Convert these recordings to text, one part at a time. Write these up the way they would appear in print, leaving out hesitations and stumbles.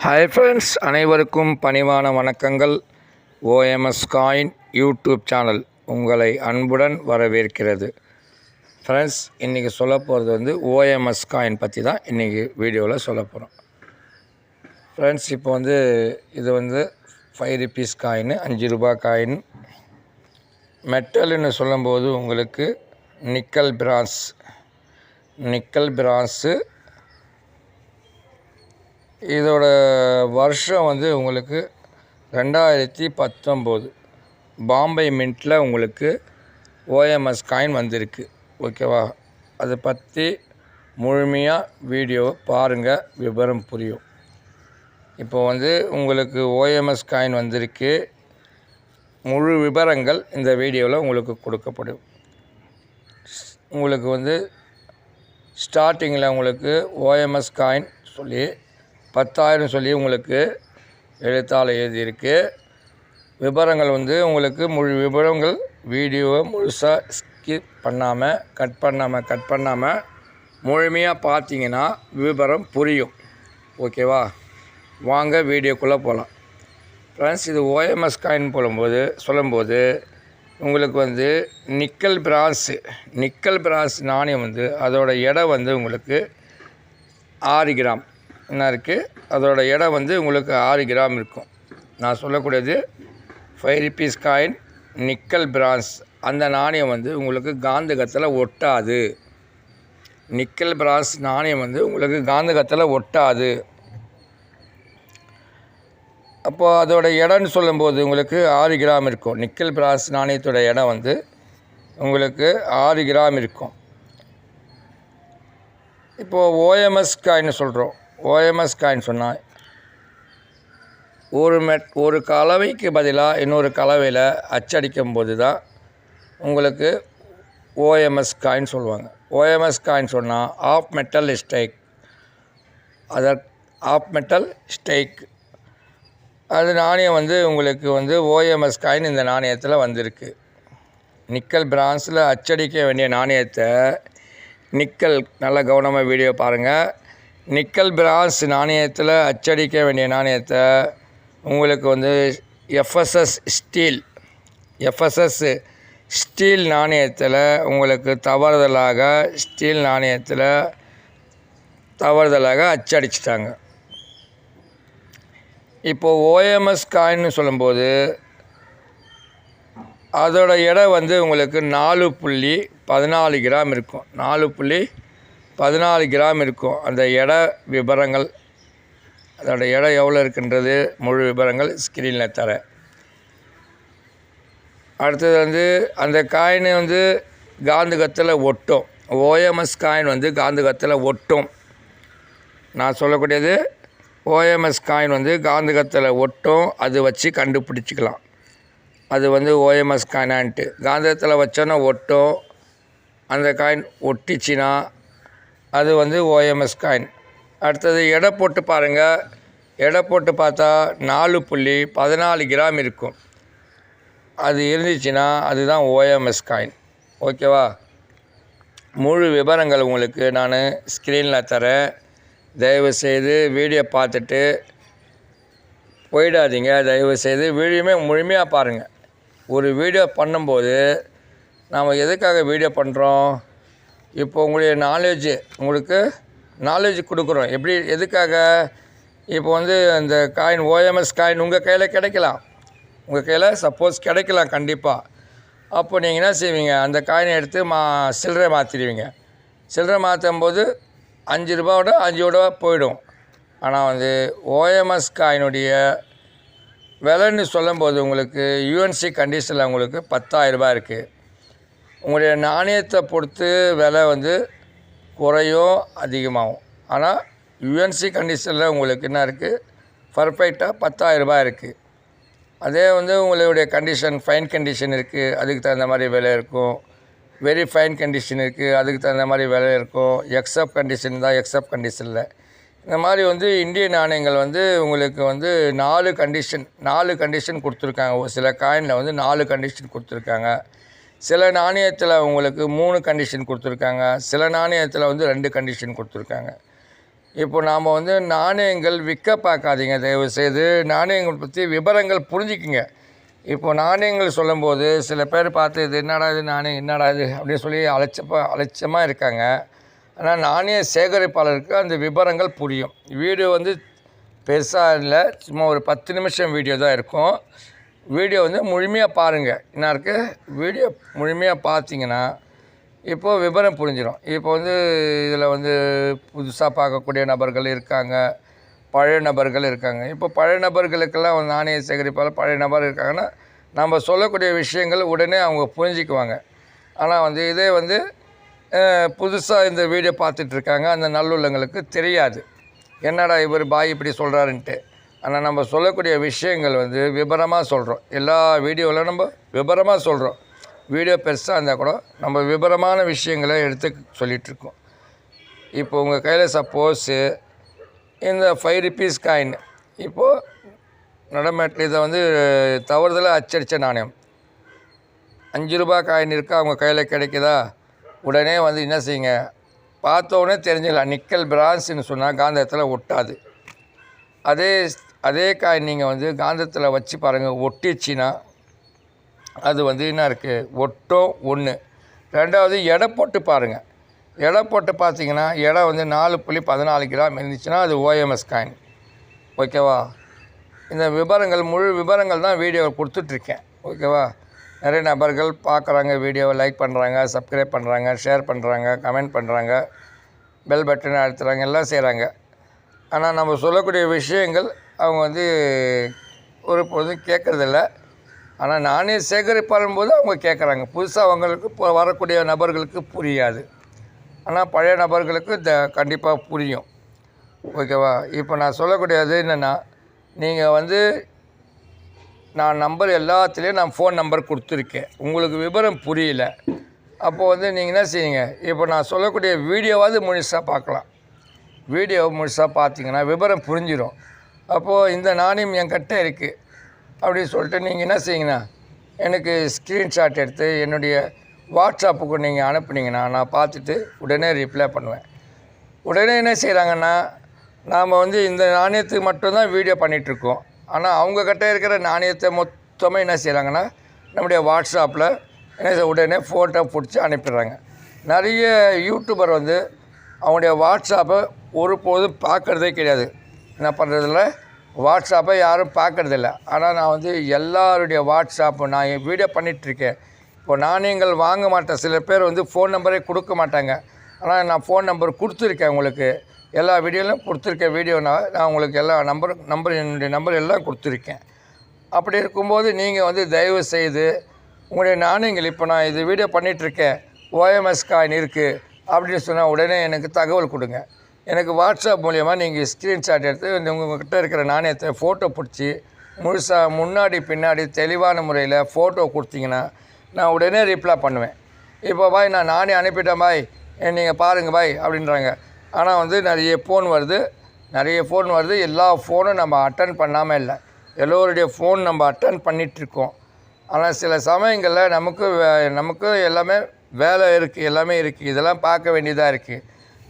Hi friends, அனைவருக்கும் பணிவான வணக்கங்கள். ஓஎம்எஸ் காயின் யூடியூப் சேனல் உங்களை அன்புடன் வரவேற்கிறது. ஃப்ரெண்ட்ஸ், இன்றைக்கி சொல்ல போகிறது ஓஎம்எஸ் காயின் பற்றி தான் இன்றைக்கி வீடியோவில் சொல்ல போகிறோம். ஃப்ரெண்ட்ஸ், இப்போ இது 5 rupees காயின், 5 ரூபாய் காயின். மெட்டல்னு சொல்லும்போது உங்களுக்கு நிக்கல் பிரான்ஸு. இதோட வருஷம் உங்களுக்கு 2019 பாம்பே மின்ட்டில் உங்களுக்கு ஓஎம்எஸ் காயின் வந்திருக்கு. ஓகேவா? அதை பற்றி முழுமையாக வீடியோவை பாருங்கள், விவரம் புரியும். இப்போ உங்களுக்கு ஓஎம்எஸ் காயின் வந்திருக்கு. முழு விவரங்கள் இந்த வீடியோவில் உங்களுக்கு கொடுக்கப்படும். உங்களுக்கு ஸ்டார்டிங்கில் உங்களுக்கு ஓஎம்எஸ் காயின் சொல்லி 10,000 சொல்லி உங்களுக்கு எழுத்தால் எழுதியிருக்கு. விவரங்கள் உங்களுக்கு முழு விவரங்கள் வீடியோவை முழுசாக ஸ்கிப் பண்ணாமல் கட் பண்ணாமல் முழுமையாக பார்த்தீங்கன்னா விவரம் புரியும். ஓகேவா? வாங்க வீடியோக்குள்ளே போகலாம். ஃப்ரெண்ட்ஸ், இது ஓஎம்எஸ் காயின் சொல்லும்போது உங்களுக்கு நிக்கல் பிரான்ஸ் நாணயம் அதோட எடை உங்களுக்கு 6 கிராம் என்ன இருக்குது. அதோட எடை உங்களுக்கு 6 கிராம் இருக்கும். நான் சொல்லக்கூடியது 5 rupees காயின் நிக்கல் பிரான்ஸ். அந்த நாணயம் உங்களுக்கு காந்தகத்தில் ஒட்டாது. நிக்கல் பிரான்ஸ் நாணயம் உங்களுக்கு காந்தகத்தில் ஒட்டாது. அப்போது அதோட எடைன்னு சொல்லும்போது உங்களுக்கு 6 கிராம் இருக்கும். நிக்கல் பிரான்ஸ் நாணயத்தோட எடை உங்களுக்கு 6 கிராம் இருக்கும். இப்போது ஓஎம்எஸ் காயின் சொல்கிறோம். ஓஎம்எஸ் காயின் சொன்னால் ஒரு கலவைக்கு பதிலாக இன்னொரு கலவையில் அச்சடிக்கும் போது தான் உங்களுக்கு ஓஎம்எஸ் காயின் சொல்லுவாங்க. ஓஎம்எஸ் காயின் சொன்னால் ஆஃப் மெட்டல் ஸ்டேக் அது நாணயம் உங்களுக்கு ஓஎம்எஸ் காயின் இந்த நாணயத்தில் வந்திருக்கு. நிக்கல் பிரான்ஸில் அச்சடிக்க வேண்டிய நாணயத்தை நல்லா கவனமாக வீடியோ பாருங்கள். நிக்கல் பிரான்ஸ் நாணயத்தில் அச்சடிக்க வேண்டிய நாணயத்தை உங்களுக்கு எஃப்எஸ்எஸ் ஸ்டீல் நாணயத்தில் உங்களுக்கு தவறுதலாக அச்சடிச்சிட்டாங்க. இப்போது ஓஎம்எஸ் காயின்னு சொல்லும்போது அதோட எடை உங்களுக்கு 4.14 கிராம் இருக்கும். 4.14 கிராம் இருக்கும். அந்த எடை விவரங்கள், அதோட எடை எவ்வளோ இருக்குன்றது முழு விவரங்கள் ஸ்க்ரீனில் தரேன். அடுத்தது அந்த காயின் காந்தகத்தில் ஒட்டும். ஓஎம்எஸ் காயின் காந்தகத்தில் ஒட்டும். நான் சொல்லக்கூடியது ஓஎம்எஸ் காயின் காந்தகத்தில் ஒட்டும். அது வச்சு கண்டுபிடிச்சிக்கலாம். அது ஓஎம்எஸ் காயினான்ட்டு. காந்தகத்தில் வச்சோன்னா ஒட்டும். அந்த காயின் ஒட்டிச்சின்னா அது ஓஎம்எஸ் காயின். அடுத்தது எடை போட்டு பாருங்கள். எடை போட்டு பார்த்தா 4.14 கிராம் இருக்கும். அது இருந்துச்சுன்னா அதுதான் ஓஎம்எஸ் காயின். ஓகேவா? முழு விவரங்கள் உங்களுக்கு நான் ஸ்க்ரீனில் தரேன். தயவுசெய்து வீடியோ பார்த்துட்டு போயிடாதீங்க. தயவுசெய்து வீடியோமே முழுமையாக பாருங்கள். ஒரு வீடியோ பண்ணும்போது நாம் எதுக்காக வீடியோ பண்ணுறோம்? இப்போ உங்களுக்கு நாலேஜ் கொடுக்குறோம். எதுக்காக? இப்போ அந்த காயின் ஓஎம்எஸ் காயின் உங்கள் கையில் கிடைக்கலாம். உங்கள் கையில் சப்போஸ் கிடைக்கலாம் கண்டிப்பாக. அப்போ நீங்கள் என்ன செய்வீங்க? அந்த காயினை எடுத்து சில்லறை மாற்றிடுவீங்க. சில்லறை மாற்றும் போது 5 ரூபாவோட 5 ரூபா போயிடும். ஆனால் ஓஎம்எஸ் காயினுடைய விலைன்னு சொல்லும்போது உங்களுக்கு யூஎன்சி கண்டிஷனில் உங்களுக்கு 10,000 ரூபாய் இருக்குது. உங்களுடைய நாணயத்தை பொறுத்து விலை குறையும் அதிகமாகும். ஆனால் யூஎன்சி கண்டிஷனில் உங்களுக்கு என்ன இருக்குது? பர்ஃபெக்டாக 10,000 ரூபாய் இருக்குது. அதே உங்களுடைய ஃபைன் கண்டிஷன் இருக்குது, அதுக்கு தகுந்த மாதிரி விலை இருக்கும். வெரி ஃபைன் கண்டிஷன் இருக்குது, அதுக்கு தகுந்த மாதிரி விலை இருக்கும். எக்ஸப்ட் கண்டிஷன் தான், எக்ஸப்ட் கண்டிஷனில் இந்த மாதிரி இந்திய நாணயங்கள் உங்களுக்கு 4 கண்டிஷன் கொடுத்துருக்காங்க. ஒரு சில காயினில் 4 கண்டிஷன் கொடுத்துருக்காங்க. சில நாணயத்தில் உங்களுக்கு 3 கண்டிஷன் கொடுத்துருக்காங்க. சில நாணயத்தில் 2 கண்டிஷன் கொடுத்துருக்காங்க. இப்போ நாம் வந்து நாணயங்கள் விற்க பார்க்காதீங்க, தயவுசெய்து நாணயங்கள் பற்றி விவரங்கள் புரிஞ்சுக்குங்க. இப்போ நாணயங்கள் சொல்லும்போது சில பேர் பார்த்து இது என்னடா இது நாணயம் என்னடா இது அப்படின்னு சொல்லி அலட்சியமாக இருக்காங்க. ஆனால் நாணய சேகரிப்பாளருக்கு அந்த விவரங்கள் புரியும். வீடியோ வந்து பெருசாக இல்லை, சும்மா ஒரு 10 நிமிஷம் வீடியோ தான் இருக்கும். வீடியோ வந்து முழுமையாக பாருங்கள். என்ன இருக்குது, வீடியோ முழுமையாக பார்த்தீங்கன்னா இப்போது விவரம் புரிஞ்சிடும். இப்போ வந்து இதில் வந்து புதுசாக பார்க்கக்கூடிய நபர்கள் இருக்காங்க, பழைய நபர்கள் இருக்காங்க. இப்போ பழைய நபர்களுக்கெல்லாம் நாணய சேகரிப்பால் பழைய நபர் இருக்காங்கன்னா நம்ம சொல்லக்கூடிய விஷயங்கள் உடனே அவங்க புரிஞ்சிக்குவாங்க. ஆனால் வந்து இதே வந்து புதுசாக இந்த வீடியோ பார்த்துட்ருக்காங்க, அந்த நல்லுள்ளங்களுக்கு தெரியாது என்னடா இவர் பாய் இப்படி சொல்கிறாருன்ட்டு. ஆனால் நம்ம சொல்லக்கூடிய விஷயங்கள் வந்து விபரமாக சொல்கிறோம். எல்லா வீடியோவில் நம்ம விபரமாக சொல்கிறோம். வீடியோ பெருசாக இருந்தால் கூட நம்ம விபரமான விஷயங்களை எடுத்து சொல்லிகிட்ருக்கோம். இப்போ உங்கள் கையில் சப்போஸு இந்த 5 ருபீஸ் காயின் இப்போது நடமாட்டில் இதை வந்து தவறுதலாக அச்சடித்த நாணயம் 5 ரூபா காயின் இருக்கா அவங்க கையில் கிடைக்குதா, உடனே வந்து என்ன செய்யுங்க, பார்த்தோன்னே தெரிஞ்சிடலாம். நிக்கல் பிரான்ஸ்ன்னு சொன்னால் காந்தத்தில் ஒட்டாது. அதே காயின் நீங்கள் வந்து காந்தத்தில் வச்சு பாருங்கள், ஒட்டிச்சின்னா அது வந்து என்ன இருக்குது, ஒட்டும் ஒன்று. ரெண்டாவது எடை போட்டு பாருங்கள். எடை போட்டு பார்த்தீங்கன்னா எடை வந்து 4.14 கிராம் இருந்துச்சுன்னா அது OMS காயின். ஓகேவா? இந்த விவரங்கள் முழு விவரங்கள் தான் வீடியோவை கொடுத்துட்ருக்கேன். ஓகேவா? நிறைய நபர்கள் பார்க்குறாங்க, வீடியோவை லைக் பண்ணுறாங்க, சப்ஸ்கிரைப் பண்ணுறாங்க, ஷேர் பண்ணுறாங்க, கமெண்ட் பண்ணுறாங்க, பெல் பட்டனை அழுத்துறாங்க, எல்லாம் செய்கிறாங்க. ஆனால் நம்ம சொல்லக்கூடிய விஷயங்கள் அவங்க வந்து ஒரு பொழுதும் கேட்குறதில்ல. ஆனால் நானே சேகரிப்பாலும் போது அவங்க கேட்குறாங்க. புதுசாக அவங்களுக்கு இப்போ வரக்கூடிய நபர்களுக்கு புரியாது, ஆனால் பழைய நபர்களுக்கு கண்டிப்பாக புரியும். ஓகேவா? இப்போ நான் சொல்லக்கூடியது என்னென்னா, நீங்கள் வந்து நான் நம்பர் எல்லாத்துலேயும் நான் ஃபோன் நம்பர் கொடுத்துருக்கேன். உங்களுக்கு விவரம் புரியல, அப்போது வந்து நீங்கள் என்ன செய்யுங்க, இப்போ நான் சொல்லக்கூடிய வீடியோவாவது முழுசாக பார்க்கலாம். வீடியோவை முழுசாக பார்த்தீங்கன்னா விவரம் புரிஞ்சிடும். அப்போது இந்த நாணயம் என்கிட்ட இருக்குது அப்படின்னு சொல்லிட்டு நீங்கள் என்ன செய்யுங்கன்னா, எனக்கு ஸ்க்ரீன்ஷாட் எடுத்து என்னுடைய வாட்ஸ்அப்புக்கு நீங்கள் அனுப்புனீங்கன்னா நான் பார்த்துட்டு உடனே ரிப்ளை பண்ணுவேன். உடனே என்ன செய்கிறாங்கன்னா, நாம் வந்து இந்த நாணயத்துக்கு மட்டும்தான் வீடியோ பண்ணிகிட்ருக்கோம். ஆனால் அவங்கக்கிட்ட இருக்கிற நாணயத்தை மொத்தமாக என்ன செய்கிறாங்கன்னா நம்முடைய வாட்ஸ்அப்பில் என்ன உடனே ஃபோட்டோ பிடிச்சி அனுப்பிடுறாங்க. நிறைய யூடியூபர் வந்து அவங்களுடைய வாட்ஸ்அப்பை ஒருபோதும் பார்க்குறதே கிடையாது. என்ன பண்ணுறதில்ல, வாட்ஸ்அப்பை யாரும் பார்க்குறதில்ல. ஆனால் நான் வந்து எல்லாருடைய வாட்ஸ்அப்பு நான் வீடியோ பண்ணிகிட்ருக்கேன். இப்போ நாணயங்கள் வாங்க மாட்டேன். சில பேர் வந்து ஃபோன் நம்பரே கொடுக்க மாட்டாங்க. ஆனால் நான் ஃபோன் நம்பர் கொடுத்துருக்கேன், உங்களுக்கு எல்லா வீடியோலையும் கொடுத்துருக்கேன். நான் உங்களுக்கு எல்லா என்னுடைய நம்பர் எல்லாம் கொடுத்துருக்கேன். அப்படி இருக்கும்போது நீங்கள் வந்து தயவு செய்து உங்களுடைய நாணயங்கள், இப்போ நான் இது வீடியோ பண்ணிகிட்ருக்கேன், OMS காயின் இருக்குது அப்படின்னு சொன்னால் உடனே எனக்கு தகவல் கொடுங்க. எனக்கு வாட்ஸ்அப் மூலயமா நீங்கள் ஸ்க்ரீன்ஷாட் எடுத்து உங்கள்கிட்ட இருக்கிற நாணயத்தை ஃபோட்டோ பிடிச்சி முழுசாக முன்னாடி பின்னாடி தெளிவான முறையில் ஃபோட்டோ கொடுத்தீங்கன்னா நான் உடனே ரிப்ளை பண்ணுவேன். இப்போ பாய் நான் நாணயம் அனுப்பிட்டேன் பாய், நீங்கள் பாருங்கள் பாய் அப்படின்றாங்க. ஆனால் வந்து நிறைய ஃபோன் வருது. எல்லா ஃபோனும் நம்ம அட்டன் பண்ணாமல் இல்லை, எல்லோருடைய ஃபோன் நம்ம அட்டன் பண்ணிகிட்ருக்கோம். ஆனால் சில சமயங்களில் நமக்கு எல்லாமே வேலை இருக்குது, எல்லாமே இருக்குது, இதெல்லாம் பார்க்க வேண்டியதாக இருக்குது.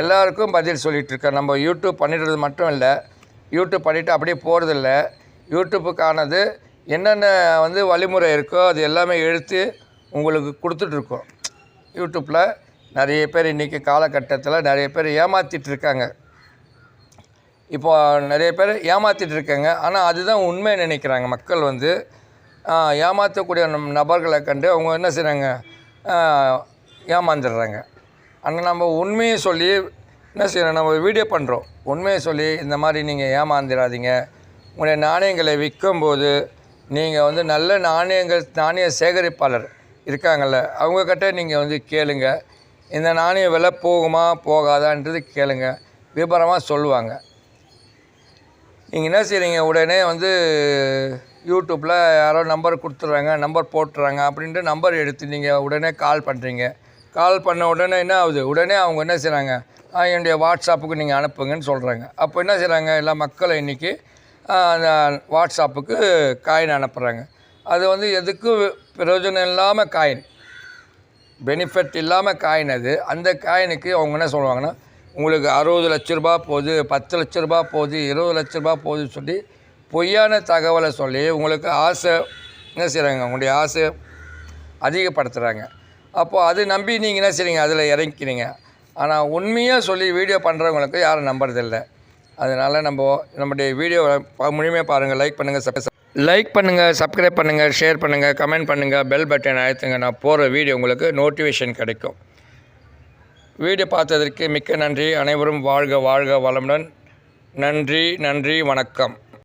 எல்லாருக்கும் பதில் சொல்லிகிட்ருக்கேன். நம்ம யூடியூப் பண்ணிடுறது மட்டும் இல்லை, யூடியூப் பண்ணிவிட்டு அப்படியே போகிறதில்ல. யூடியூப்புக்கானது என்னென்ன வந்து வழிமுறை இருக்கோ அது எல்லாமே எடுத்து உங்களுக்கு கொடுத்துட்ருக்கோம். யூடியூப்பில் நிறைய பேர் இன்றைக்கி காலகட்டத்தில் நிறைய பேர் ஏமாற்றிட்டுருக்காங்க. இப்போ நிறைய பேர் ஏமாற்றிட்டுருக்காங்க. ஆனால் அதுதான் உண்மை நினைக்கிறாங்க மக்கள். வந்து ஏமாற்றக்கூடிய நபர்களை கண்டு அவங்க என்ன செய்கிறாங்க, ஏமாந்துடுறாங்க. ஆனால் நம்ம உண்மையை சொல்லி என்ன செய்யணும், நம்ம வீடியோ பண்ணுறோம், உண்மையை சொல்லி இந்த மாதிரி நீங்கள் ஏமாந்துடாதீங்க. உங்களுடைய நாணயங்களை விற்கும்போது நீங்கள் வந்து நல்ல நாணய சேகரிப்பாளர் இருக்காங்கள்ல, அவங்கக்கிட்ட நீங்கள் வந்து கேளுங்க, இந்த நாணயம் விலை போகுமா போகாதான்றது கேளுங்க, விபரமாக சொல்லுவாங்க. நீங்கள் என்ன செய்கிறீங்க, உடனே வந்து யூடியூப்பில் யாரோ நம்பர் கொடுத்துட்றாங்க, நம்பர் போட்டுறாங்க அப்படின்ட்டு நம்பர் எடுத்து நீங்கள் உடனே கால் பண்ணுறீங்க. கால் பண்ண உடனே என்ன ஆகுது, உடனே அவங்க என்ன செய்கிறாங்க, என்னுடைய வாட்ஸ்அப்புக்கு நீங்கள் அனுப்புங்கன்னு சொல்கிறாங்க. அப்போ என்ன செய்கிறாங்க, எல்லா மக்களும் இன்றைக்கி அந்த வாட்ஸ்அப்புக்கு காயின் அனுப்புகிறாங்க. அது வந்து எதுக்கும் பிரயோஜனம் இல்லாமல் காயின், பெனிஃபிட் இல்லாமல் காயின் அது. அந்த காயினுக்கு அவங்க என்ன சொல்லுவாங்கன்னா, உங்களுக்கு 60 லட்ச ரூபா போகுது, 10 லட்ச ரூபா போகுது, 20 லட்ச ரூபா போகுதுன்னு சொல்லி பொய்யான தகவலை சொல்லி உங்களுக்கு ஆசை என்ன செய்கிறாங்க, உங்களுடைய ஆசை அதிகப்படுத்துகிறாங்க. அப்போது அது நம்பி நீங்கள் என்ன செய்றீங்க, அதில் இறங்கிக்கிறீங்க. ஆனால் உண்மையாக சொல்லி வீடியோ பண்ணுறவங்களுக்கு யாரும் நம்புறதில்லை. அதனால் நம்முடைய வீடியோவை முழுமையாக பாருங்கள். லைக் பண்ணுங்கள், சப்ஸ்கிரைப் பண்ணுங்கள், ஷேர் பண்ணுங்கள், கமெண்ட் பண்ணுங்கள், பெல் பட்டன் அழுத்துங்க. நான் போகிற வீடியோ உங்களுக்கு நோட்டிஃபிகேஷன் கிடைக்கும். வீடியோ பார்த்ததற்கு மிக்க நன்றி. அனைவரும் வாழ்க வாழ்க வளமுடன். நன்றி, வணக்கம்.